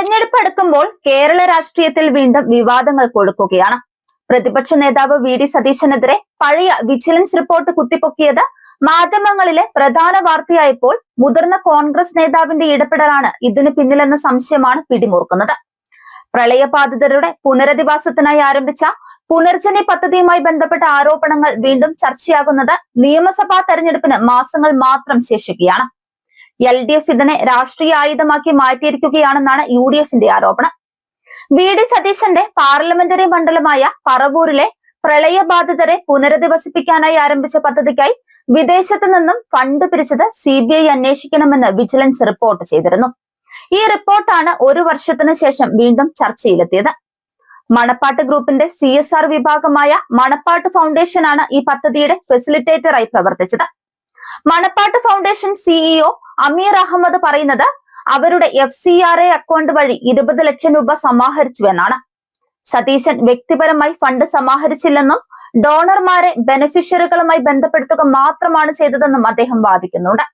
തെരഞ്ഞെടുപ്പ് അടുക്കുമ്പോൾ കേരള രാഷ്ട്രീയത്തിൽ വീണ്ടും വിവാദങ്ങൾ കൊഴുക്കുകയാണ്. പ്രതിപക്ഷ നേതാവ് വി.ഡി. സതീശനെതിരെ പഴയ വിജിലൻസ് റിപ്പോർട്ട് കുത്തിപ്പൊക്കിയത് മാധ്യമങ്ങളിലെ പ്രധാന വാർത്തയായപ്പോൾ മുതിർന്ന കോൺഗ്രസ് നേതാവിന്റെ ഇടപെടലാണ് ഇതിന് പിന്നിലെന്ന സംശയമാണ് പിടിമുറുക്കുന്നത്. പ്രളയബാധിതരുടെ പുനരധിവാസത്തിനായി ആരംഭിച്ച പുനർജനി പദ്ധതിയുമായി ബന്ധപ്പെട്ട ആരോപണങ്ങൾ വീണ്ടും ചർച്ചയാകുന്നത് നിയമസഭാ തെരഞ്ഞെടുപ്പിന് മാസങ്ങൾ മാത്രം ശേഷിക്കുകയാണ്. LDF ഇതിനെ രാഷ്ട്രീയ ആയുധമാക്കി മാറ്റിയിരിക്കുകയാണെന്നാണ് UDFന്റെ ആരോപണം. വി.ഡി. സതീശന്റെ പാർലമെന്ററി മണ്ഡലമായ പറവൂരിലെ പ്രളയബാധിതരെ പുനരധിവസിപ്പിക്കാനായി ആരംഭിച്ച പദ്ധതിക്കായി വിദേശത്തു നിന്നും ഫണ്ട് പിരിച്ചത് CBI അന്വേഷിക്കണമെന്ന് വിജിലൻസ് റിപ്പോർട്ട് ചെയ്തിരുന്നു. ഈ റിപ്പോർട്ടാണ് ഒരു വർഷത്തിന് ശേഷം വീണ്ടും ചർച്ചയിലെത്തിയത്. മണപ്പാട്ട് ഗ്രൂപ്പിന്റെ CSR വിഭാഗമായ മണപ്പാട്ട് ഫൗണ്ടേഷനാണ് ഈ പദ്ധതിയുടെ ഫെസിലിറ്റേറ്ററായി പ്രവർത്തിച്ചത്. മണപ്പാട്ട് ഫൗണ്ടേഷൻ CEO അമീർ അഹമ്മദ് പറയുന്നത് അവരുടെ FCRA അക്കൗണ്ട് വഴി 20 ലക്ഷം രൂപ സമാഹരിച്ചുവെന്നാണ്. സതീശൻ വ്യക്തിപരമായി ഫണ്ട് സമാഹരിച്ചില്ലെന്നും ഡോണർമാരെ ബെനിഫിഷ്യറികളുമായി ബന്ധപ്പെടുത്തുക മാത്രമാണ് ചെയ്തതെന്നും അദ്ദേഹം വാദിക്കുന്നുണ്ട്.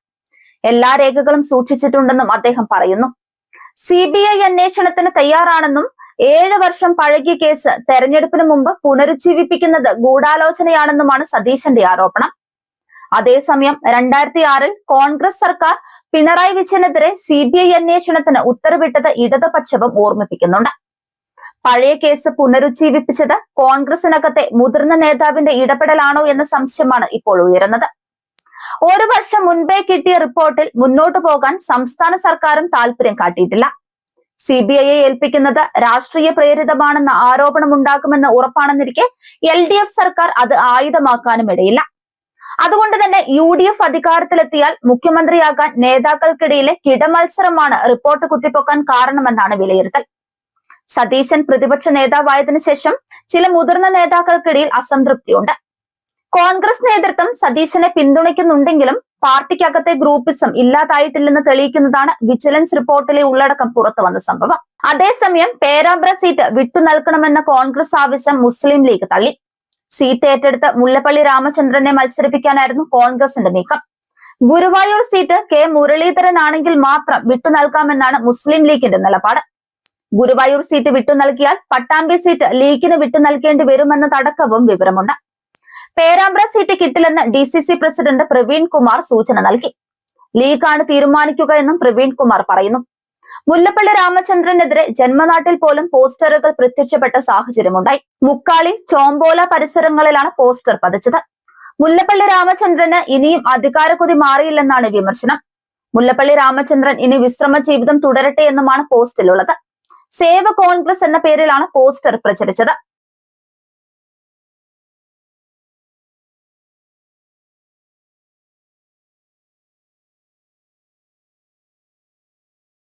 എല്ലാ രേഖകളും സൂക്ഷിച്ചിട്ടുണ്ടെന്നും അദ്ദേഹം പറയുന്നു. CBI അന്വേഷണത്തിന് തയ്യാറാണെന്നും 7 വർഷം പഴകിയ കേസ് തെരഞ്ഞെടുപ്പിന് മുമ്പ് പുനരുജ്ജീവിപ്പിക്കുന്നത് ഗൂഢാലോചനയാണെന്നുമാണ് സതീശന്റെ ആരോപണം. അതേസമയം 2006-ൽ കോൺഗ്രസ് സർക്കാർ പിണറായി വിജയനെതിരെ CBI അന്വേഷണത്തിന് ഉത്തരവിട്ടത് ഇടതുപക്ഷവും ഓർമ്മിപ്പിക്കുന്നുണ്ട്. പഴയ കേസ് പുനരുജ്ജീവിപ്പിച്ചത് കോൺഗ്രസിനകത്തെ മുതിർന്ന നേതാവിന്റെ ഇടപെടലാണോ എന്ന സംശയമാണ് ഇപ്പോൾ ഉയരുന്നത്. ഒരു വർഷം മുൻപേ കിട്ടിയ റിപ്പോർട്ടിൽ മുന്നോട്ടു പോകാൻ സംസ്ഥാന സർക്കാരും താല്പര്യം കാട്ടിയിട്ടില്ല. CBIയെ ഏൽപ്പിക്കുന്നത് രാഷ്ട്രീയ പ്രേരിതമാണെന്ന ആരോപണമുണ്ടാകുമെന്ന് ഉറപ്പാണെന്നിരിക്കെ LDF സർക്കാർ അത് ആയുധമാക്കാനും ഇടയില്ല. അതുകൊണ്ട് തന്നെ UDF അധികാരത്തിലെത്തിയാൽ മുഖ്യമന്ത്രിയാകാൻ നേതാക്കൾക്കിടയിലെ കിടമത്സരമാണ് റിപ്പോർട്ട് കുത്തിപ്പൊക്കാൻ കാരണമെന്നാണ് വിലയിരുത്തൽ. സതീശൻ പ്രതിപക്ഷ നേതാവായതിനു ശേഷം ചില മുതിർന്ന നേതാക്കൾക്കിടയിൽ അസംതൃപ്തിയുണ്ട്. കോൺഗ്രസ് നേതൃത്വം സതീശനെ പിന്തുണയ്ക്കുന്നുണ്ടെങ്കിലും പാർട്ടിക്കകത്തെ ഗ്രൂപ്പിസം ഇല്ലാതായിട്ടില്ലെന്ന് തെളിയിക്കുന്നതാണ് വിജിലൻസ് റിപ്പോർട്ടിലെ ഉള്ളടക്കം പുറത്തു വന്ന സംഭവം. അതേസമയം പേരാമ്പ്ര സീറ്റ് വിട്ടുനൽകണമെന്ന കോൺഗ്രസ് ആവശ്യം മുസ്ലിം ലീഗ് തള്ളി. സീറ്റ് ഏറ്റെടുത്ത് മുല്ലപ്പള്ളി രാമചന്ദ്രനെ മത്സരിപ്പിക്കാനായിരുന്നു കോൺഗ്രസിന്റെ നീക്കം. Guruvayur seat K. മുരളീധരനാണെങ്കിൽ മാത്രം വിട്ടുനൽകാമെന്നാണ് മുസ്ലിം ലീഗിന്റെ നിലപാട്. ഗുരുവായൂർ സീറ്റ് വിട്ടുനൽകിയാൽ പട്ടാമ്പി സീറ്റ് ലീഗിന് വിട്ടുനൽകേണ്ടി വരുമെന്നതടക്കവും വിവരമുണ്ട്. പേരാമ്പ്ര സീറ്റ് കിട്ടില്ലെന്ന് DCC പ്രസിഡന്റ് പ്രവീൺ കുമാർ സൂചന നൽകി. ലീഗാണ് തീരുമാനിക്കുക എന്നും പ്രവീൺ കുമാർ പറയുന്നു. മുല്ലപ്പള്ളി രാമചന്ദ്രനെതിരെ ജന്മനാട്ടിൽ പോലും പോസ്റ്ററുകൾ പ്രത്യക്ഷപ്പെട്ട സാഹചര്യമുണ്ടായി. മുക്കാളി, ചോമ്പോല പരിസരങ്ങളിലാണ് പോസ്റ്റർ പതിച്ചത്. മുല്ലപ്പള്ളി രാമചന്ദ്രന് ഇനിയും അധികാരക്കൊതി മാറിയില്ലെന്നാണ് വിമർശനം. മുല്ലപ്പള്ളി രാമചന്ദ്രൻ ഇനി വിശ്രമ ജീവിതം തുടരട്ടെ എന്നുമാണ് പോസ്റ്റിലുള്ളത്. സേവ് കോൺഗ്രസ് എന്ന പേരിലാണ് പോസ്റ്റർ പ്രചരിച്ചത്.